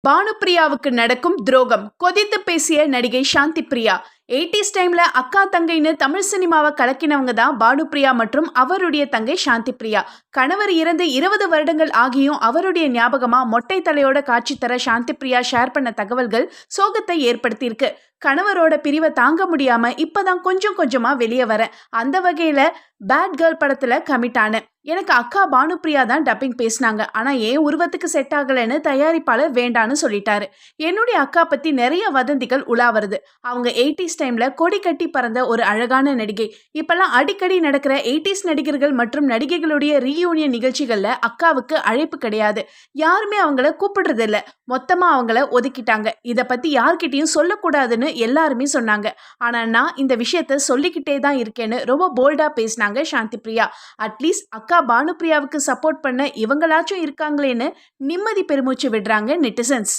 பானுப்பிரியாவுக்கு நடக்கும் துரோகம் கொதித்து பேசிய நடிகை சாந்தி பிரியா. 80s டைம்ல அக்கா தங்கைன்னு தமிழ் சினிமாவை கலக்கினவங்க தான் பானுப்பிரியா மற்றும் அவருடைய தங்கை சாந்தி பிரியா. கணவர் இறந்து 20 வருடங்கள் ஆகியும் அவருடைய ஞாபகமா மொட்டை தலையோட காட்சி தர சாந்தி பிரியா ஷேர் பண்ண தகவல்கள் சோகத்தை ஏற்படுத்தியிருக்கு. கணவரோட பிரிவை தாங்க முடியாம இப்பதான் கொஞ்சம் கொஞ்சமா வெளியே வரேன். அந்த வகையில பேட் கேர்ள் படத்துல கமிட் ஆனேன். எனக்கு அக்கா பானுப்பிரியா தான் டப்பிங் பேசினாங்க. ஆனா ஏன் உருவத்துக்கு செட் ஆகலைன்னு தயாரிப்பாளர் வேண்டான்னு சொல்லிட்டாரு. என்னுடைய அக்கா பத்தி நிறைய வதந்திகள் உலா வருது. அவங்க 80s டைம்ல கொடி கட்டி பறந்த ஒரு அழகான நடிகை. இப்பெல்லாம் அடிக்கடி நடக்கிற 80s நடிகர்கள் மற்றும் நடிகைகளுடைய ரீயூனியன் நிகழ்ச்சிகள்ல அக்காவுக்கு அழைப்பு கிடையாது. யாருமே அவங்கள கூப்பிடுறது இல்ல. மொத்தமா அவங்கள ஒதுக்கிட்டாங்க. இத பத்தி யார்கிட்டயும் சொல்லக்கூடாதுன்னு எல்லாருமே சொன்னாங்க. ஆனா நான் இந்த விஷயத்த சொல்லிக்கிட்டே தான் இருக்கேன்னு ரொம்ப போல்டா பேசினாங்க சாந்தி பிரியா. அட்லீஸ்ட் அக்கா பானுப்பிரியாவுக்கு சப்போர்ட் பண்ண இவங்களாச்சும் இருக்காங்களேன்னு நிம்மதி பெருமூச்சு விடுறாங்க நெட்டிசன்ஸ்.